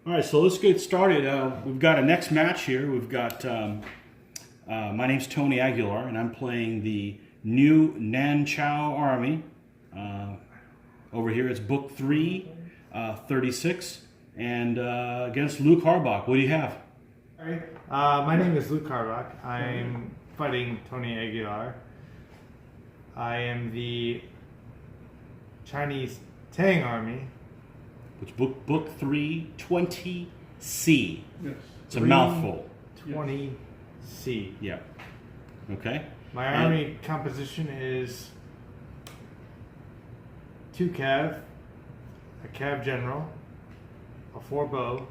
All right, so let's get started. We've got a next match here. We've got, my name's Tony Aguilar, and I'm playing the new Nanzhou army. Over here it's Book 3, 36, and against Luke Harbach. What do you have? All right. My name is Luke Harbach. I'm fighting Tony Aguilar. I am the Chinese Tang army. Which book 3, 20C. Yes. It's a mouthful. 20C. Yeah. Okay. My army composition is 2 cav, a cav general, a 4 bow,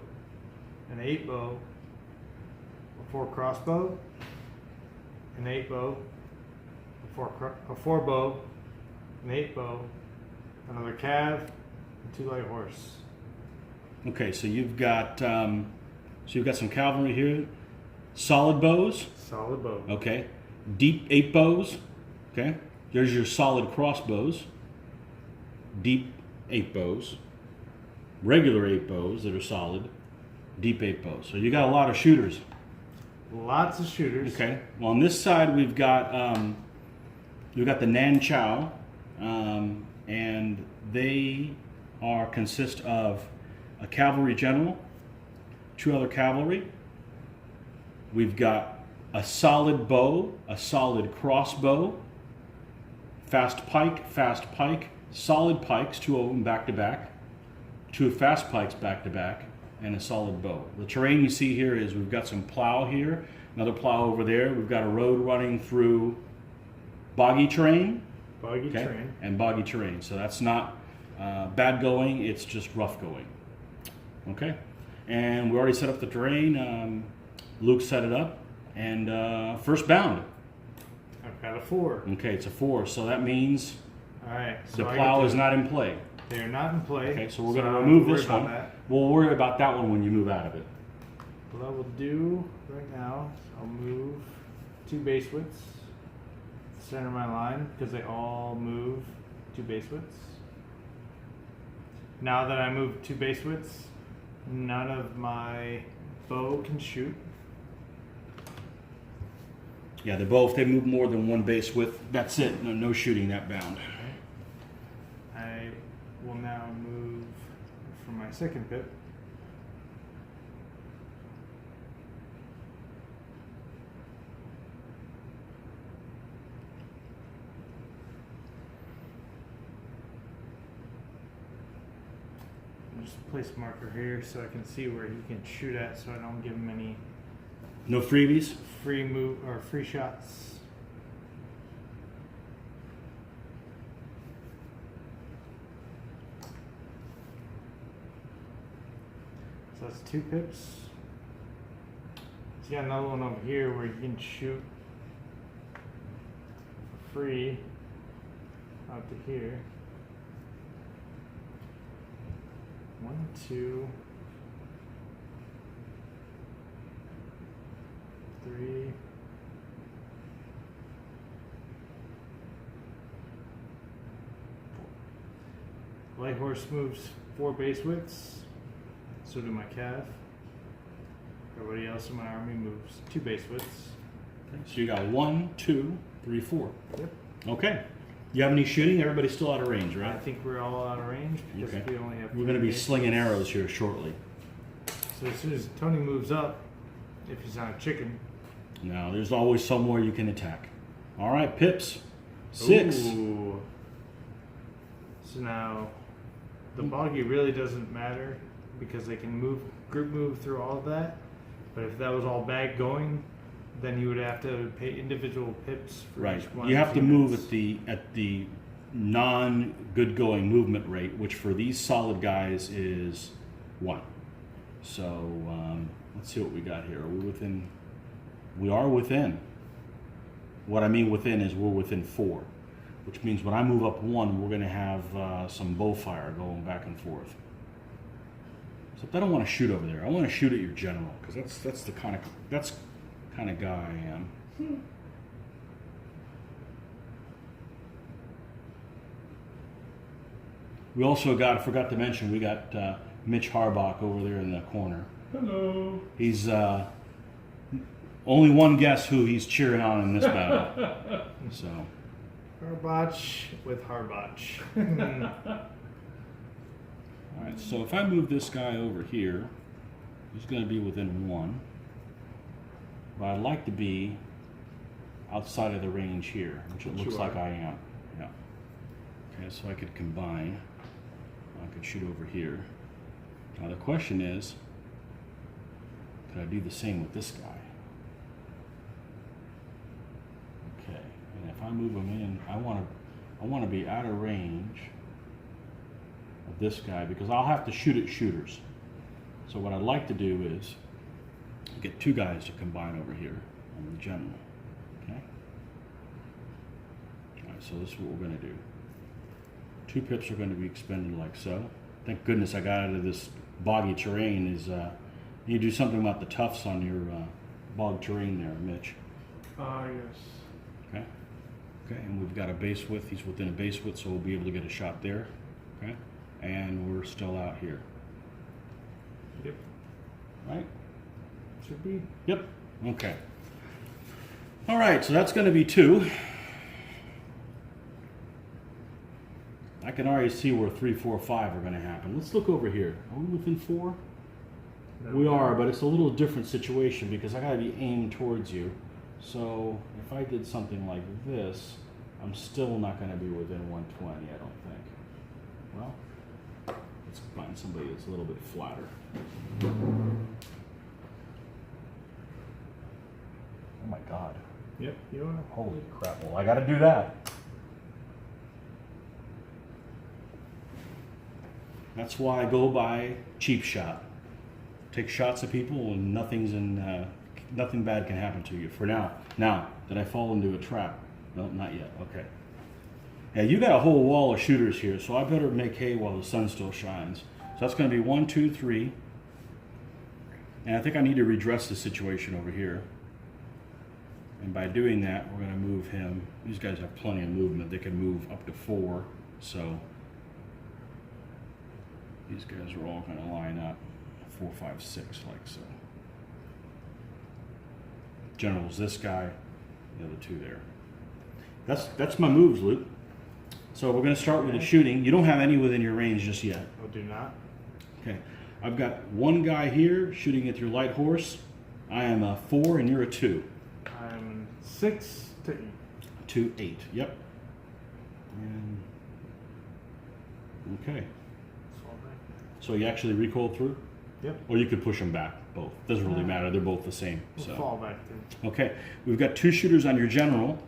an 8 bow, a 4 crossbow, an 8 bow, a 4 bow, an 8 bow, another cav, and 2 light horse. Okay, so you've got some cavalry here, solid bows. Solid bow. Okay, deep 8 bows. Okay, there's your solid crossbows. Deep 8 bows, regular 8 bows that are solid, deep 8 bows. So you got a lot of shooters. Lots of shooters. Okay. Well, on this side we've got the Nanzhao, and they consist of a cavalry general, 2 other cavalry. We've got a solid bow, a solid crossbow, fast pike, solid pikes, 2 of them back to back, 2 fast pikes back to back, and a solid bow. The terrain you see here is we've got some plow here, another plow over there. We've got a road running through boggy terrain. Boggy terrain. And boggy terrain. So that's not bad going, it's just rough going. Okay. And we already set up the terrain. Luke set it up. And first bound. I've got a 4. Okay, it's a 4. So that means All right. the plow is not in play. They are not in play. Okay, so we're going to remove this one. That. We'll worry about that one when you move out of it. What I will do right now is I'll move 2 base widths, center my line, because they all move 2 base widths. Now that I move 2 base widths, none of my bow can shoot. Yeah, the bow, if they move more than 1 base width, that's it. No shooting that bound. I will now move for my second pip. I'll just place a marker here so I can see where he can shoot at, so I don't give him any No freebies? free move or free shots. So that's 2 pips. He's got another one over here where you can shoot for free out to here. 1, 2, 3. Light horse moves 4 base widths. So do my cav. Everybody else in my army moves 2 base widths. Okay, so you got 1, 2, 3, 4. Yep. Okay. You have any shooting? Everybody's still out of range, I right? think we're all out of range because Okay. we only have. We're going to 3 be base slinging widths. arrows here shortly. So as soon as Tony moves up, if he's not a chicken. Now, there's always somewhere you can attack. All right, pips. 6. Ooh. So now, the boggy really doesn't matter because they can group move through all of that. But if that was all bag going, then you would have to pay individual pips for Right. each one. You have of to the move units. at the non-good going movement rate, which for these solid guys is 1. So let's see what we got here. Are we within? We are within. What I mean within is we're within 4, which means when I move up 1, we're going to have some bow fire going back and forth. Except I don't want to shoot over there. I want to shoot at your general because that's the kind of guy I am. We also got, I forgot to mention, we got Mitch Harbach over there in the corner. Hello. He's only one guess who he's cheering on in this battle. So, Harbach with Harbach. all right. So if I move this guy over here, he's going to be within 1. But I'd like to be outside of the range here, which it looks like I am. Yeah. Okay, so I could combine. I could shoot over here. Now the question is, could I do the same with this guy? Okay, and if I move him in, I want to be out of range of this guy because I'll have to shoot at shooters. So what I'd like to do is get 2 guys to combine over here on the general. Okay. All right, so this is what we're going to do. 2 pips are going to be expended like so. Thank goodness I got out of this boggy terrain. Is you do something about the tufts on your bog terrain there, Mitch. Yes. Okay. Okay, and we've got a base width. He's within a base width, so we'll be able to get a shot there. Okay. And we're still out here. Yep. Right? Should be. Yep. Okay. All right, so that's going to be 2. I can already see where 3, 4, 5 are going to happen. Let's look over here. Are we within 4? No. We are, but it's a little different situation because I got to be aimed towards you. So if I did something like this, I'm still not going to be within 120, I don't think. Well, let's find somebody that's a little bit flatter. Oh my God. Yep, you are. Holy crap. Well, I got to do that. That's why I go by cheap shot. Take shots at people and nothing bad can happen to you for now. Now, did I fall into a trap? No, not yet. Okay. Yeah, you got a whole wall of shooters here, so I better make hay while the sun still shines. So that's going to be 1, 2, 3. And I think I need to redress the situation over here. And by doing that, we're going to move him. These guys have plenty of movement. They can move up to 4. So these guys are all going to line up 4, 5, 6 like so. General's this guy, the other 2 there. That's my moves, Luke. So we're going to start with the shooting. You don't have any within your range just yet. I do not. Okay. I've got 1 guy here shooting at your light horse. I am a 4 and you're a 2. I'm 6 to 8. 2, 8. Yep. And okay. So you actually recoil through? Yep. Or you could push them back, both. Doesn't really matter. They're both the same. We'll So fall back through. okay. We've got 2 shooters on your general.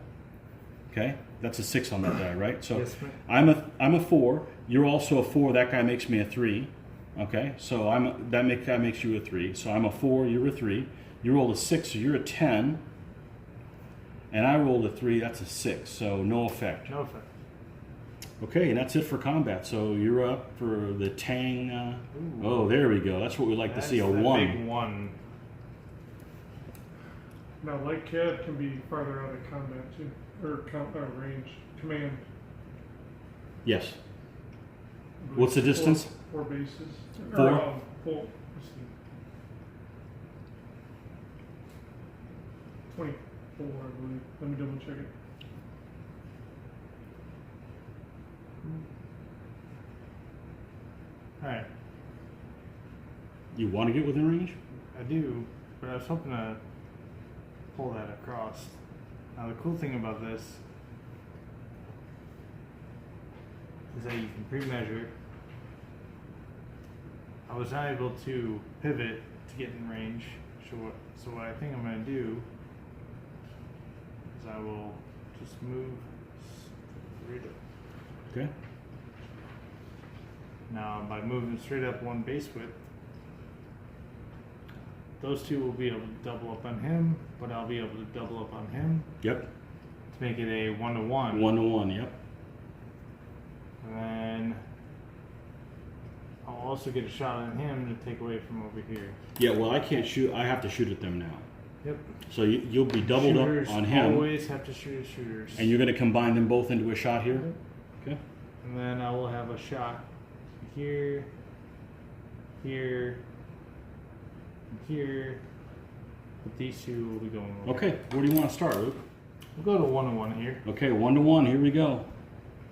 Okay. That's a 6 on that die, right? So Yes, ma'am. I'm a 4. You're also a 4. That guy makes me a 3. Okay. So that makes you a 3. So I'm a 4. You're a 3. You rolled a 6, so you're a 10. And I rolled a 3. That's a 6. So no effect. No effect. Okay, and that's it for combat. So you're up for the Tang. Oh, there we go. That's what we like to see, a That's the 1. Big 1. Now, light CAD can be farther out of combat too, or range, command. Yes. What's the distance? 4 bases. 4? Or, 4. Let's see. 24, I believe. Let me double check it. Alright, You want to get within range? I do, but I was hoping to pull that across. Now the cool thing about this is that you can pre-measure. I was not able to pivot to get in range, so what I think I'm going to do is I will just move straight up. Okay. Now, by moving straight up 1 base width, those 2 will be able to double up on him, but I'll be able to double up on him Yep. to make it a 1-to-1. 1 to 1. Yep. And then I'll also get a shot on him to take away from over here. Yeah. Well, I can't shoot. I have to shoot at them now. Yep. So you'll be doubled Shooters up on him, always have to shoot at shooters. and you're going to combine them both into a shot here. Yep. Okay. And then I will have a shot here here, and here. But these two will be going over. Okay, where do you want to start, Luke? We'll go to 1 and 1 here. Okay, 1 to 1. Here we go.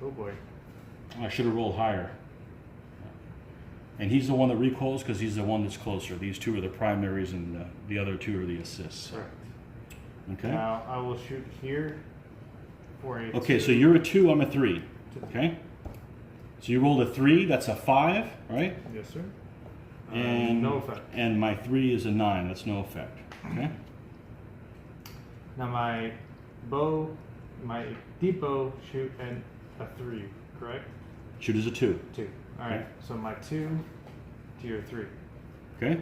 Oh boy. I should have rolled higher. And he's the one that recoils because he's the one that's closer. These two are the primaries, and the other two are the assists. Correct. Okay. Now I will shoot here for a Okay, 2. so you're a 2, I'm a 3. Okay. So you rolled a 3. That's a 5, right? Yes, sir. And no effect. And my 3 is a 9. That's no effect. Okay. Now my deep bow shoot and a 3, correct? Shoot as a 2. 2. All right. Okay. So my 2 to your 3. Okay.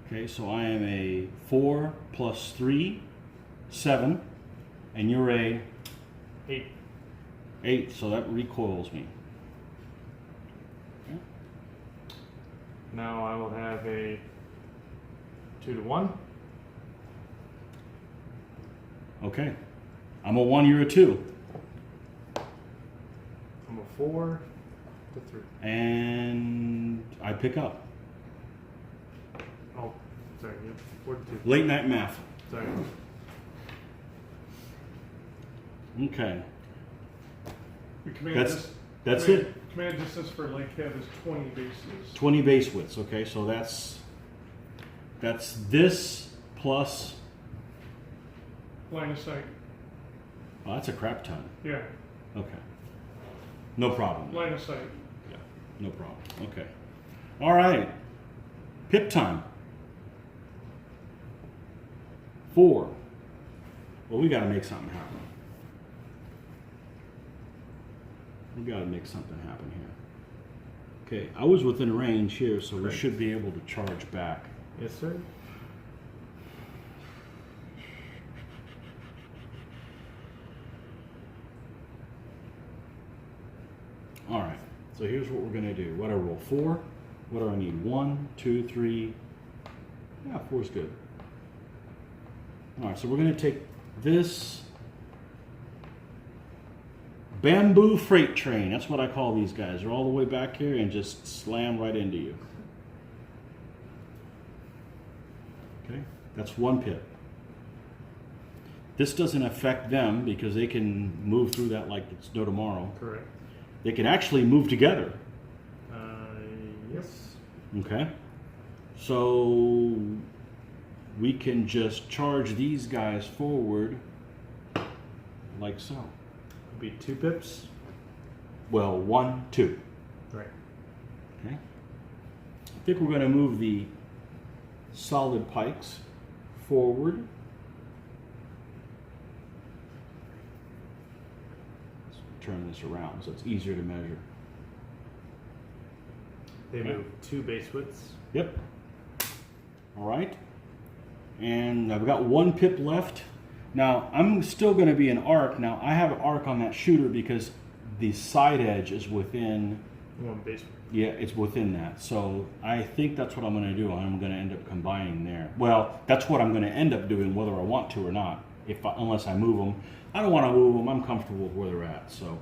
Okay, so I am a 4 plus 3, 7, and you're a 8. 8, so that recoils me. Okay. Now I will have a 2 to 1. Okay. I'm a 1, you're a 2. I'm a 4 to 3. And I pick up. Oh, sorry. Yep. 4 to 2. Late night math. Sorry. The Okay. command That's command, it. Command distance for lake head is 20 bases. 20 base widths. Okay, so that's this plus. Line of sight. Oh, that's a crap ton. Yeah, Okay. No problem. line of sight. Yeah, no problem. Okay. All right. Pip time. 4. Well, we got to make something happen. We got to make something happen here. Okay, I was within range here, so we Correct. should be able to charge back. Yes, sir. All right, so here's what we're going to do. What do I roll? 4? What do I need? 1, 2, 3. Yeah, 4 is good. All right, so we're going to take this bamboo freight train. That's what I call these guys. They're all the way back here and just slam right into you. Okay, that's 1 pip. This doesn't affect them because they can move through that like it's no tomorrow. Correct. They can actually move together. Yes. Okay, so we can just charge these guys forward like so. It'll be 2 pips. Well, 1, 2. Right. Okay. I think we're going to move the solid pikes forward. Let's turn this around so it's easier to measure. They Okay. move 2 base widths. Yep. All right. And I've got 1 pip left. Now, I'm still going to be an arc. Now, I have an arc on that shooter because the side edge is within, 1 base width. yeah, it's within that. So I think that's what I'm going to do. I'm going to end up combining there. Well, that's what I'm going to end up doing whether I want to or not, unless I move them. I don't want to move them. I'm comfortable with where they're at. So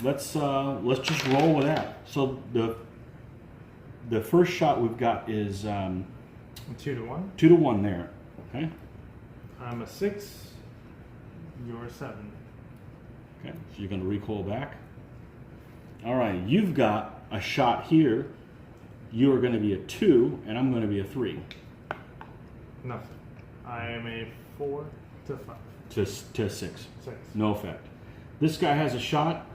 let's just roll with that. So the first shot we've got is 2 to 1. 2 to 1 there. Okay. I'm a 6. You're a 7. Okay. So you're going to recoil back. All right. You've got a shot here. You are going to be a 2, and I'm going to be a 3. Nothing. I am a 4 to 5. To 6. 6. No effect. This guy has a shot.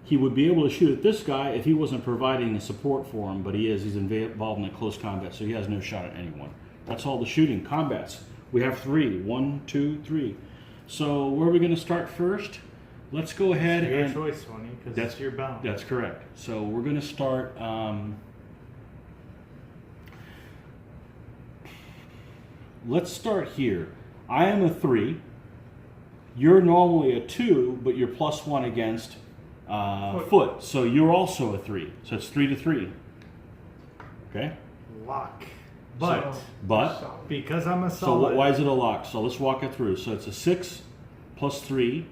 He would be able to shoot at this guy if he wasn't providing the support for him, but he is. He's involved in a close combat, so he has no shot at anyone. That's all the shooting. Combats. We have 3. 1, 2, 3. So where are we going to start first? Let's go ahead Your and... choice, Sonny, because That's it's your bound. That's correct. So we're going to start... let's start here. I am a 3. You're normally a 2, but you're +1 against foot. So you're also a 3. So it's 3 to 3. Okay? Lock. But But because I'm a so solid, why is it a lock? So let's walk it through. So it's a 6 plus 3.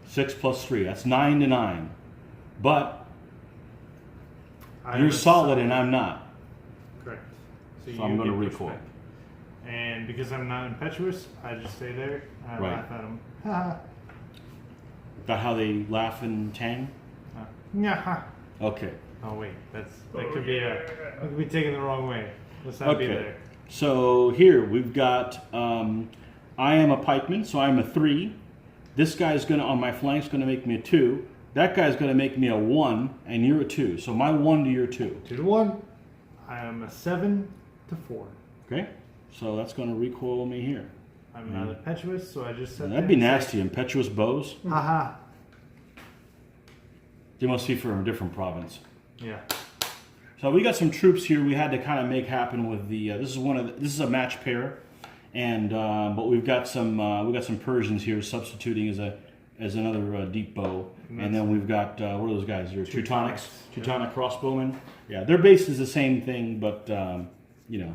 6 plus 3. That's 9 to 9. But I'm you're a solid and I'm not. Correct. So you I'm going to get pushed recoil. back. And because I'm not impetuous, I just stay there and I Right. laugh at them. Ha That how they laugh in Tang? ha. Yeah. Okay. Oh wait, that could be taken the wrong way. Let's not be Okay. there. So here we've got, I am a pikeman, so I'm a 3. This guy's going to, on my flank's going to make me a 2. That guy's going to make me a 1, and you're a 2. So my 1 to your 2. 2 to 1. I am a 7 to 4. Okay? So that's going to recoil me here. I'm not impetuous, so I just said That'd be nasty. Impetuous bows. Haha. They must be from a different province. Yeah. So we got some troops here. We had to kind of make happen with the. This is a match pair, and but we've got some Persians here substituting as another deep bow, and then we've got what are those guys? They're Teutonic crossbowmen. Yeah, their base is the same thing, but you know,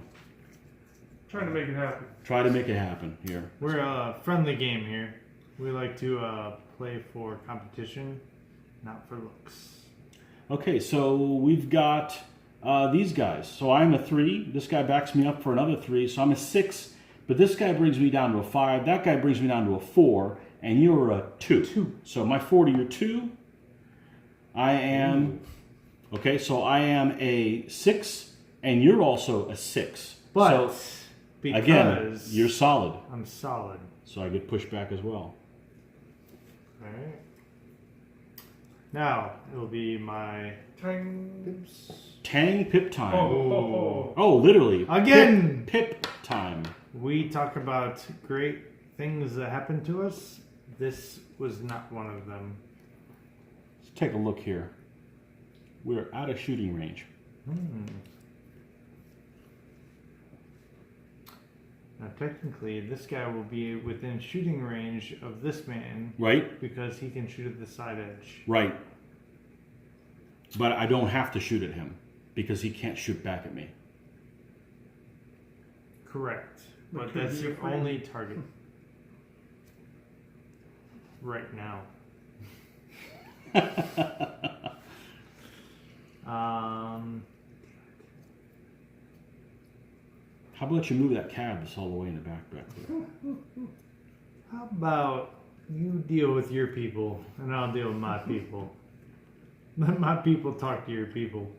Trying to make it happen. try to make it happen here. We're a friendly game here. We like to play for competition, not for looks. Okay, so we've got these guys. So I'm a 3. This guy backs me up for another 3. So I'm a 6. But this guy brings me down to a 5. That guy brings me down to a 4. And you're a 2. 2. So my 4 to your 2. I am... Okay, so I am a 6. And you're also a 6. But so, because again, you're solid. I'm solid. So I get pushed back as well. Alright. Now it'll be my Tang. Tang pip time. Oh. Oh, literally. Again! Pip time. We talk about great things that happen to us. This was not one of them. Let's take a look here. We're out of shooting range. Now, technically, this guy will be within shooting range of this man. Right? Because he can shoot at the side edge. Right. But I don't have to shoot at him because he can't shoot back at me. Correct. But But could that's be a your friend. only target. Right now. How about you move that cab that's all the way in the back there? How about you deal with your people and I'll deal with my people? Let my people talk to your people.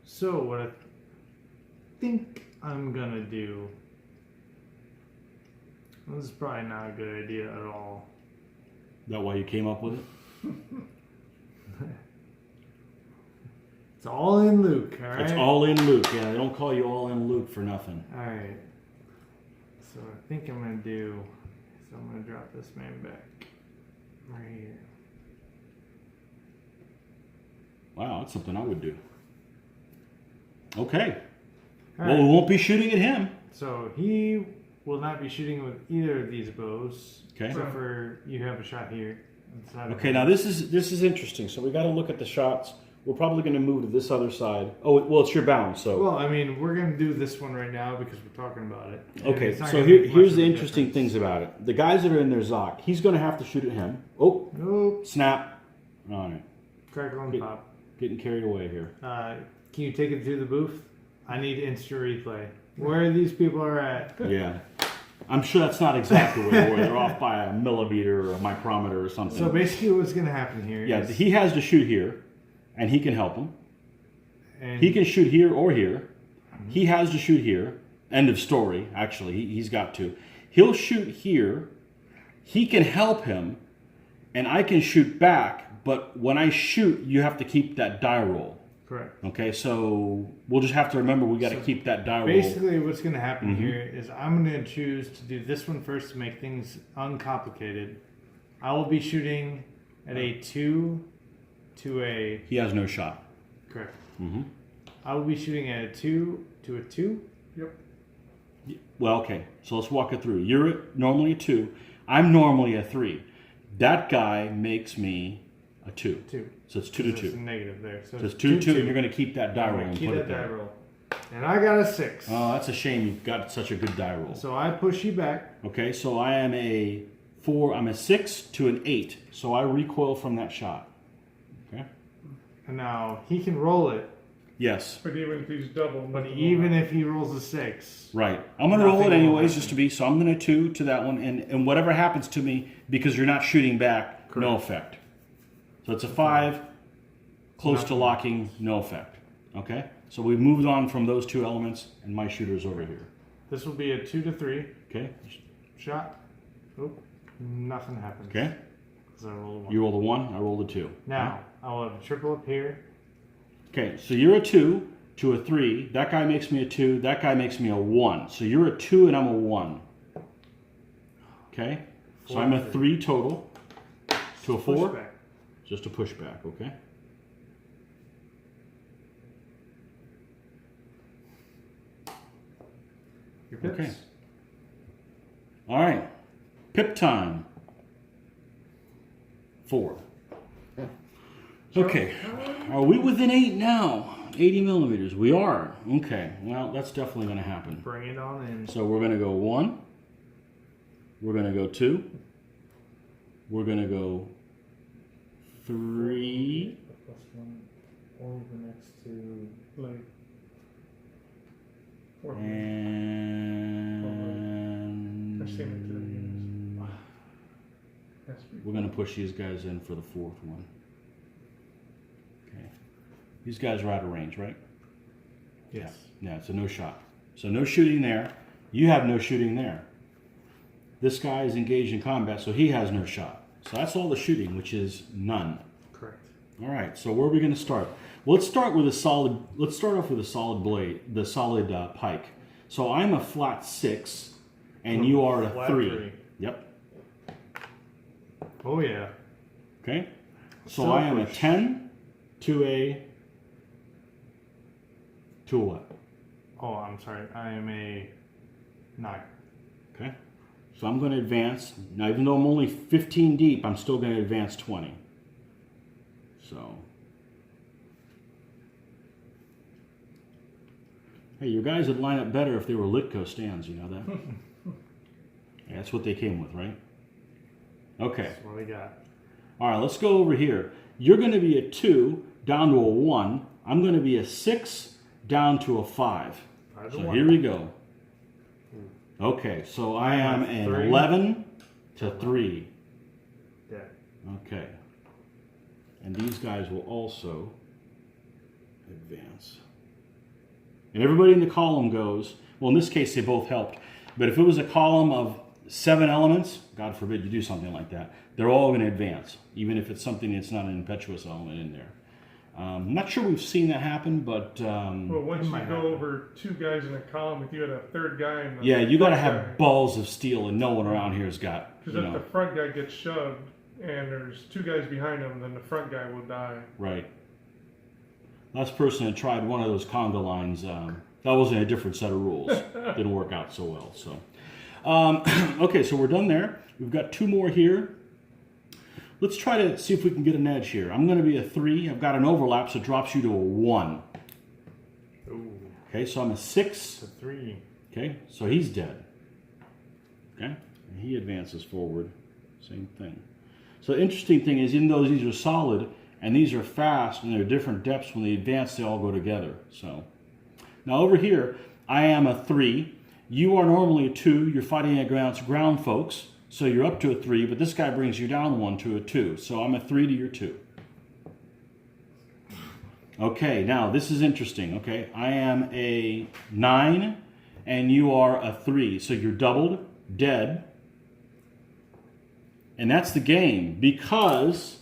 So what I think I'm gonna do, this is probably not a good idea at all. Is that why you came up with it? It's all in Luke, alright? It's all in Luke. Yeah, they don't call you all in Luke for nothing. Alright. So what I think I'm gonna do is I'm gonna drop this man back. Right here. Wow, that's something I would do. Okay. All Well, right. we won't be shooting at him. So he will not be shooting with either of these bows. Okay. Except for you have a shot here. inside of Okay, him. now this is interesting. So we got to look at the shots. We're probably going to move to this other side. Oh, well, it's your bound, so. Well, I mean, we're gonna do this one right now because we're talking about it. And Okay, it's not so gonna make much here's of the a interesting difference. things about it. The guys that are in their Zoc, he's going to have to shoot at him. Oh, Nope. snap. All right, Crackle on Get- top. getting carried away here. Can you take it to the booth? I need instant replay. Where these people are at. Yeah. I'm sure that's not exactly where they were. They're off by a millimeter or a micrometer or something. So basically, what's gonna happen here? Yeah, is- he has to shoot here, and he can help him. and He can shoot here or here. He has to shoot here. End of story, actually. He's got to. He'll shoot here. He can help him, and I can shoot back. But when I shoot, you have to keep that die roll. correct. Okay, so we'll just have to remember we got to keep that die roll. Basically, what's going to happen Mhm. here is I'm going to choose to do this one first to make things uncomplicated. I will be shooting at a 2 to a... He has no shot. Correct. hmm I will be shooting at a 2 to a 2. Yep. Well, okay, so let's walk it through. You're normally a 2. I'm normally a 3. That guy makes me a 2. 2. So it's 2 to There's a 2. negative there. So So it's 2 to 2, and you're going to keep that die I'm roll gonna and keep put that it die there. roll. And I got a 6. Oh, that's a shame you've got such a good die roll. So I push you back. Okay, so I am a 4, I'm a 6 to an 8. So I recoil from that shot. Okay? And now he can roll it, Yes. But even if he's double, but nothing even will if he rolls a 6, Right. I'm going to roll it Nothing will anyways happen. just to be, so I'm going to 2 to that one. And whatever happens to me, because you're not shooting back, no effect. So it's a 5, close to Nothing. locking, no effect. Okay? So we've moved on from those 2 elements, and my shooter's over here. this will be a 2 to 3 Okay? shot. Oop, nothing happens. Okay? 'Cause I rolled a 1. You roll the 1, I roll the 2. Now, I will have a triple up here. Okay, so you're a 2 to a 3. That guy makes me a 2. That guy makes me a 1. So you're a 2 and I'm a 1. Okay? So I'm a 3 total to a 4. Pushback. Just a pushback, okay? Your pips. Okay. All right. Pip time. 4. Okay. Are we within 8 now? 80 millimeters. We are. Okay. Well, that's definitely going to happen. Bring it on in. So we're going to go 1. We're going to go 2. We're going to go 3. +1 or the next two. blade. Or And I've seen it too, has to be. we're going to push these guys in for the 4th one. Okay. These guys are out of range, right? Yes. Yeah, it's a no shot. So no shooting there. You have no shooting there. This guy is engaged in combat, so he has no shot. So that's all the shooting, which is none. Correct. All right, so where are we going to start? Well, let's start with a solid. Let's start off with a solid blade, the solid pike. So I'm a flat 6, and you are a Flat 3. 3. Yep. Oh, yeah. Okay. So Still I am a push. 10 to a what? Oh, I'm sorry. I am a 9. Okay. So I'm going to advance. Now, even though I'm only 15 deep, I'm still going to advance 20. So. Hey, your guys would line up better if they were Litco stands, you know that? Yeah, that's what they came with, right? Okay. That's what we got. All right, let's go over here. You're going to be a 2 down to a 1. I'm going to be a 6 down to a 5. 5 to So 1. here we go. Okay, so I am an 3 11 to 3. Dead. Okay. And these guys will also advance. And everybody in the column goes, well, in this case, they both helped. But if it was a column of 7 elements, God forbid you do something like that, they're all going to advance, even if it's something that's not an impetuous element in there. I'm not sure we've seen that happen, but Well, once It you might go happen. over 2 guys in a column, if you had a 3rd guy in the yeah, you got to front have guy- balls of steel, and no one around here has got, Because you if know, the front guy gets shoved and there's 2 guys behind him, then the front guy will die. right. Last person that tried one of those conga lines, that wasn't a different set of rules. Didn't work out so well. So, okay, so we're done there. We've got 2 more here. Let's try to see if we can get an edge here. I'm going to be a 3. I've got an overlap, so it drops you to a 1. Ooh. Okay, so I'm a 6. It's a 3. Okay, so he's dead. Okay, and he advances forward. Same thing. So the interesting thing is, even though these are solid and these are fast and they're different depths, when they advance, they all go together. So now over here, I am a 3. You are normally a 2. You're fighting against ground folks, so you're up to a 3. But this guy brings you down 1 to a 2. So I'm a 3 to your 2. Okay, now this is interesting. Okay, I am a 9 and you are a 3. So you're doubled, dead. And that's the game, because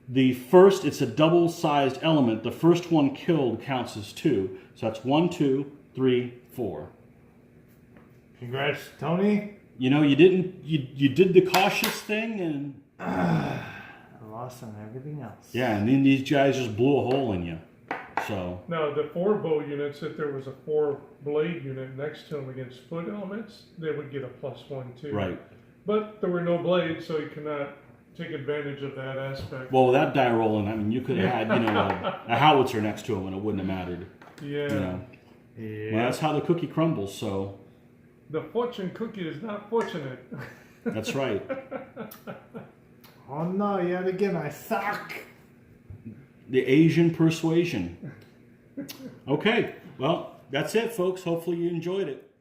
the first, it's a double-sized element. The first one killed counts as 2. So that's 1, 2, 3, 4. Congrats, Tony. You know, you did the cautious thing, and I lost on everything else. yeah, and then these guys just blew a hole in you. So Now, the 4 bow units, if there was a 4 blade unit next to them against foot elements, they would get a +1 too. right. But there were no blades, so you cannot take advantage of that aspect. Well, with that die rolling, I mean, you could have had, you know, a howitzer next to him, and it wouldn't have mattered. Yeah. You know, Yeah. well, that's how the cookie crumbles. So The fortune cookie is not fortunate. That's right. Oh no, yet again I suck. The Asian persuasion. Okay, well, that's it, folks. Hopefully you enjoyed it.